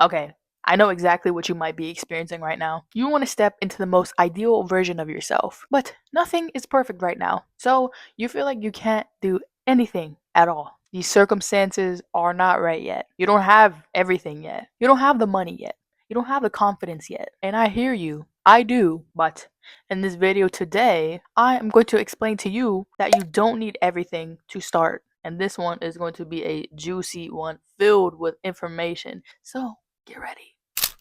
Okay, I know exactly what you might be experiencing right now. You want to step into the most ideal version of yourself, but nothing is perfect right now. So you feel like you can't do anything at all. These circumstances are not right yet. You don't have everything yet. You don't have the money yet. You don't have the confidence yet. And I hear you. I do. But in this video today, I am going to explain to you that you don't need everything to start. And this one is going to be a juicy one filled with information. So get ready.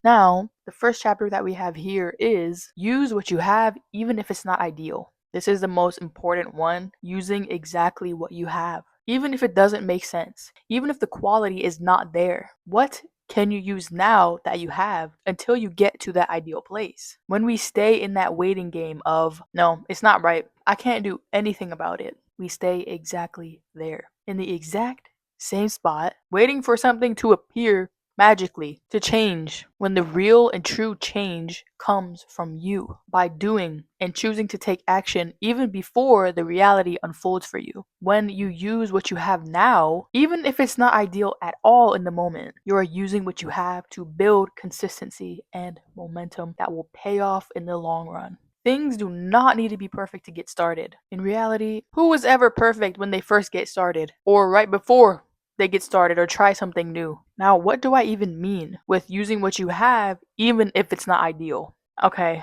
Now, the first chapter that we have here is use what you have even if it's not ideal. This is the most important one, using exactly what you have. Even if it doesn't make sense, even if the quality is not there, what can you use now that you have until you get to that ideal place? When we stay in that waiting game of, no, it's not right, I can't do anything about it, we stay exactly there, in the exact same spot, waiting for something to appear magically to change, when the real and true change comes from you by doing and choosing to take action even before the reality unfolds for you. When you use what you have now, even if it's not ideal at all in the moment, you are using what you have to build consistency and momentum that will pay off in the long run. Things do not need to be perfect to get started. In reality, who was ever perfect when they first get started or right before they get started or try something new? Now, what do I even mean with using what you have even if it's not ideal? Okay,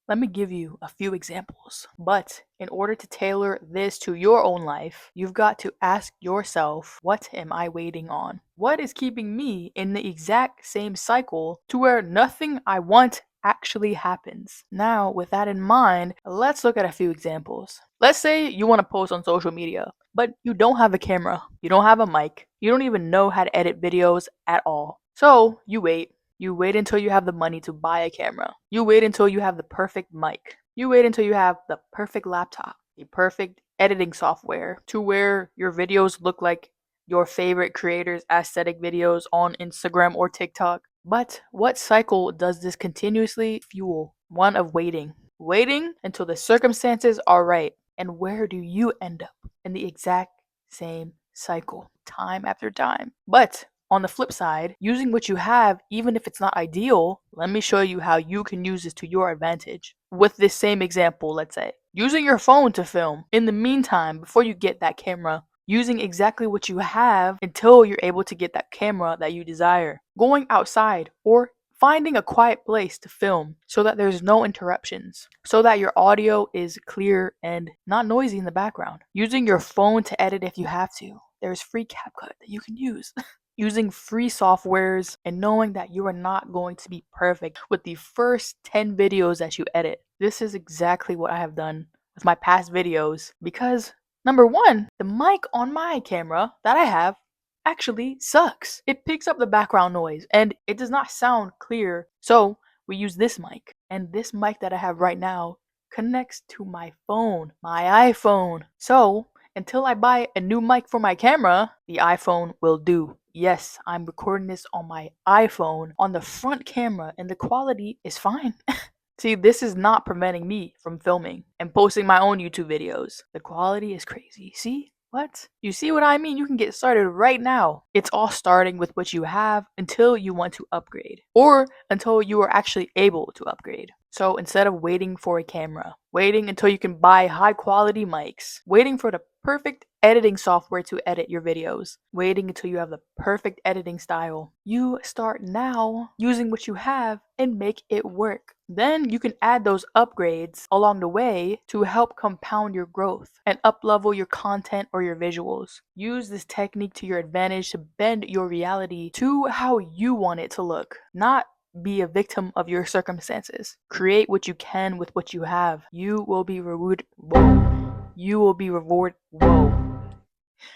let me give you a few examples. But in order to tailor this to your own life, you've got to ask yourself, what am I waiting on? What is keeping me in the exact same cycle to where nothing I want actually happens? Now, with that in mind, let's look at a few examples. Let's say you want to post on social media, but you don't have a camera, you don't have a mic, you don't even know how to edit videos at all. So you wait. You wait until you have the money to buy a camera. You wait until you have the perfect mic. You wait until you have the perfect laptop, the perfect editing software to where your videos look like your favorite creators' aesthetic videos on Instagram or TikTok. But what cycle does this continuously fuel? One of waiting. Waiting until the circumstances are right. And where do you end up? In the exact same cycle, time after time. But on the flip side, using what you have, even if it's not ideal, let me show you how you can use this to your advantage. With this same example, let's say, using your phone to film. In the meantime, before you get that camera, using exactly what you have until you're able to get that camera that you desire. Going outside or finding a quiet place to film so that there's no interruptions, so that your audio is clear and not noisy in the background. Using your phone to edit if you have to. There's free CapCut that you can use. Using free softwares and knowing that you are not going to be perfect with the first 10 videos that you edit. This is exactly what I have done with my past videos because number one, the mic on my camera that I have actually sucks. It picks up the background noise and it does not sound clear. So we use this mic, and this mic that I have right now connects to my phone, my iPhone. So until I buy a new mic for my camera, the iPhone will do. Yes, I'm recording this on my iPhone on the front camera and the quality is fine. See, this is not preventing me from filming and posting my own YouTube videos. The quality is crazy. See? What? You see what I mean? You can get started right now. It's all starting with what you have until you want to upgrade or until you are actually able to upgrade. So instead of waiting for a camera, waiting until you can buy high quality mics, waiting for the perfect editing software to edit your videos, waiting until you have the perfect editing style, you start now using what you have and make it work. Then you can add those upgrades along the way to help compound your growth and uplevel your content or your visuals. Use this technique to your advantage to bend your reality to how you want it to look, not be a victim of your circumstances. Create what you can with what you have. You will be rewarded. Whoa. You will be rewarded. Whoa.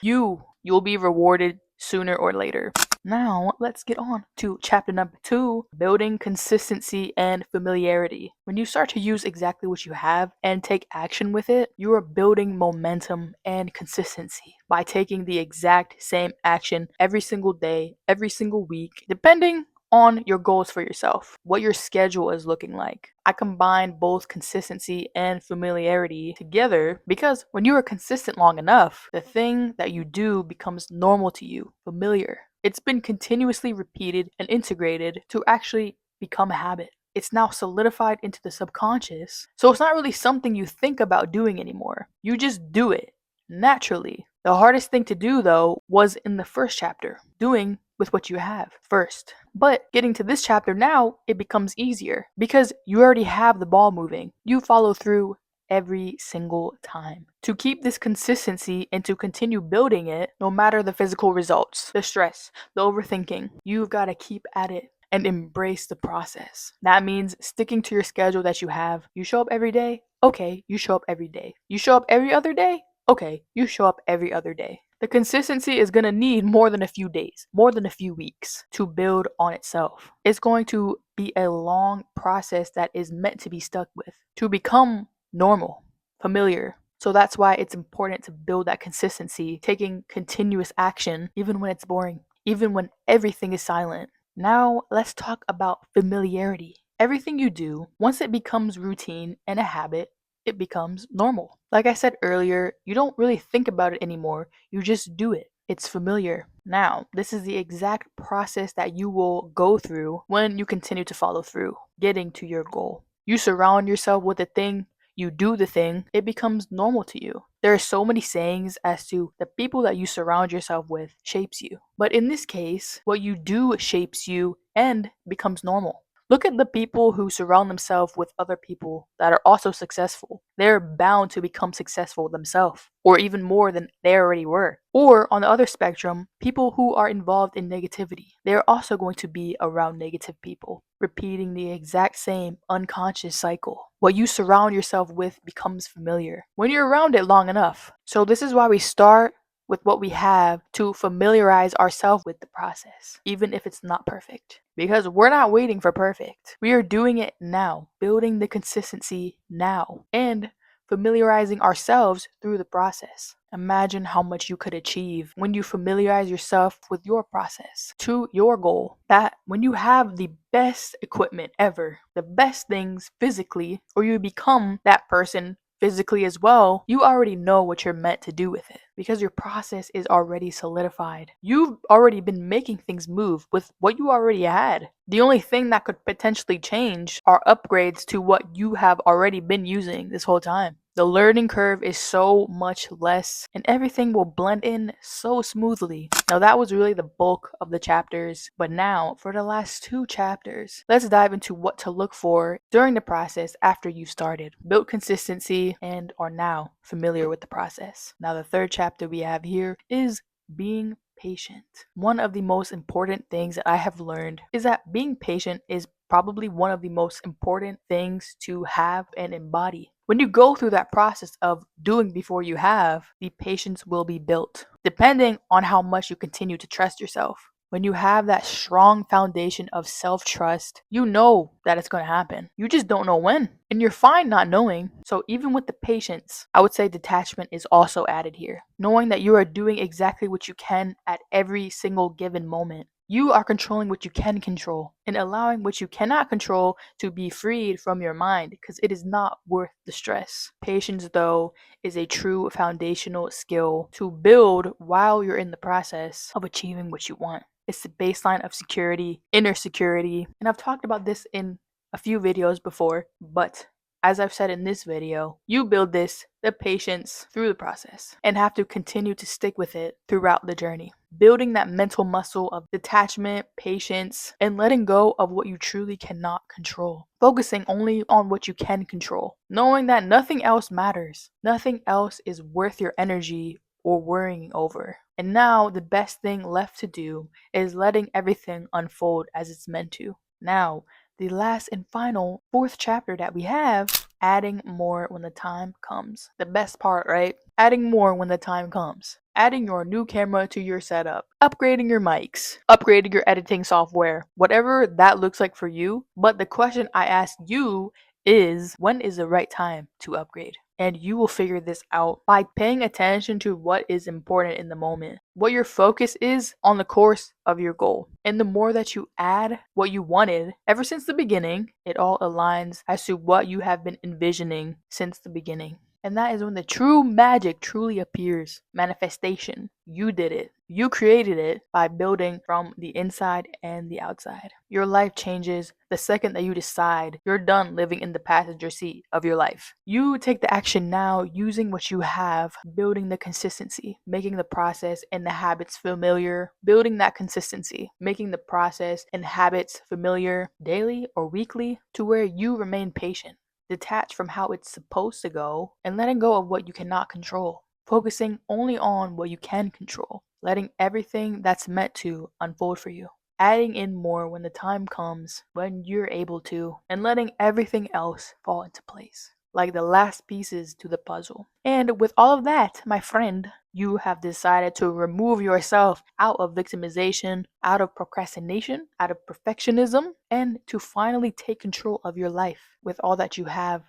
You'll be rewarded sooner or later. Now, let's get on to chapter number 2, building consistency and familiarity. When you start to use exactly what you have and take action with it, you are building momentum and consistency by taking the exact same action every single day, every single week, depending on your goals for yourself, what your schedule is looking like. I combine both consistency and familiarity together because when you are consistent long enough, the thing that you do becomes normal to you, familiar. It's been continuously repeated and integrated to actually become a habit. It's now solidified into the subconscious. So it's not really something you think about doing anymore. You just do it naturally. The hardest thing to do, though, was in the first chapter, doing with what you have first. But getting to this chapter now, it becomes easier because you already have the ball moving. You follow through every single time. To keep this consistency and to continue building it, no matter the physical results, the stress, the overthinking, you've got to keep at it and embrace the process. That means sticking to your schedule that you have. You show up every day? Okay, you show up every day. You show up every other day? Okay, you show up every other day. The consistency is going to need more than a few days, more than a few weeks to build on itself. It's going to be a long process that is meant to be stuck with, to become normal, familiar. So that's why it's important to build that consistency, taking continuous action, even when it's boring, even when everything is silent. Now, let's talk about familiarity. Everything you do, once it becomes routine and a habit, it becomes normal. Like I said earlier, you don't really think about it anymore, you just do it. It's familiar. Now, this is the exact process that you will go through when you continue to follow through, getting to your goal. You surround yourself with the thing, you do the thing, it becomes normal to you. There are so many sayings as to the people that you surround yourself with shapes you. But in this case, what you do shapes you and becomes normal. Look at the people who surround themselves with other people that are also successful. They're bound to become successful themselves, or even more than they already were. Or on the other spectrum, people who are involved in negativity. They're also going to be around negative people, repeating the exact same unconscious cycle. What you surround yourself with becomes familiar when you're around it long enough. So this is why we start with what we have to familiarize ourselves with the process, even if it's not perfect. Because we're not waiting for perfect. We are doing it now, building the consistency now, and familiarizing ourselves through the process. Imagine how much you could achieve when you familiarize yourself with your process to your goal. That when you have the best equipment ever, the best things physically, or you become that person physically as well, you already know what you're meant to do with it because your process is already solidified. You've already been making things move with what you already had. The only thing that could potentially change are upgrades to what you have already been using this whole time. The learning curve is so much less and everything will blend in so smoothly. Now that was really the bulk of the chapters, but now for the last 2 chapters, let's dive into what to look for during the process after you've started, built consistency, and are now familiar with the process. Now the third chapter we have here is being patient. One of the most important things that I have learned is that being patient is probably one of the most important things to have and embody. When you go through that process of doing before you have, the patience will be built, depending on how much you continue to trust yourself. When you have that strong foundation of self trust, you know that it's going to happen. You just don't know when. And you're fine not knowing. So, even with the patience, I would say detachment is also added here. Knowing that you are doing exactly what you can at every single given moment. You are controlling what you can control and allowing what you cannot control to be freed from your mind because it is not worth the stress. Patience, though, is a true foundational skill to build while you're in the process of achieving what you want. It's the baseline of security, inner security. And I've talked about this in a few videos before, but as I've said in this video, you build this, the patience, through the process and have to continue to stick with it throughout the journey. Building that mental muscle of detachment, patience, and letting go of what you truly cannot control. Focusing only on what you can control. Knowing that nothing else matters. Nothing else is worth your energy or worrying over. And now the best thing left to do is letting everything unfold as it's meant to. Now, the last and final 4th chapter that we have, adding more when the time comes. The best part, right? Adding more when the time comes. Adding your new camera to your setup, upgrading your mics, upgrading your editing software, whatever that looks like for you. But the question I ask you is, when is the right time to upgrade? And you will figure this out by paying attention to what is important in the moment, what your focus is on the course of your goal. And the more that you add what you wanted ever since the beginning, it all aligns as to what you have been envisioning since the beginning. And that is when the true magic truly appears. Manifestation. You did it. You created it by building from the inside and the outside. Your life changes the second that you decide you're done living in the passenger seat of your life. You take the action now using what you have, building the consistency, making the process and the habits familiar, building that consistency, making the process and habits familiar daily or weekly to where you remain patient, detached from how it's supposed to go, and letting go of what you cannot control, focusing only on what you can control, letting everything that's meant to unfold for you, adding in more when the time comes when you're able to, and letting everything else fall into place, like the last pieces to the puzzle. And with all of that, my friend, you have decided to remove yourself out of victimization, out of procrastination, out of perfectionism, and to finally take control of your life with all that you have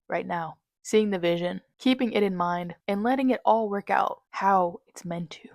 right now. Seeing the vision, keeping it in mind, and letting it all work out how it's meant to.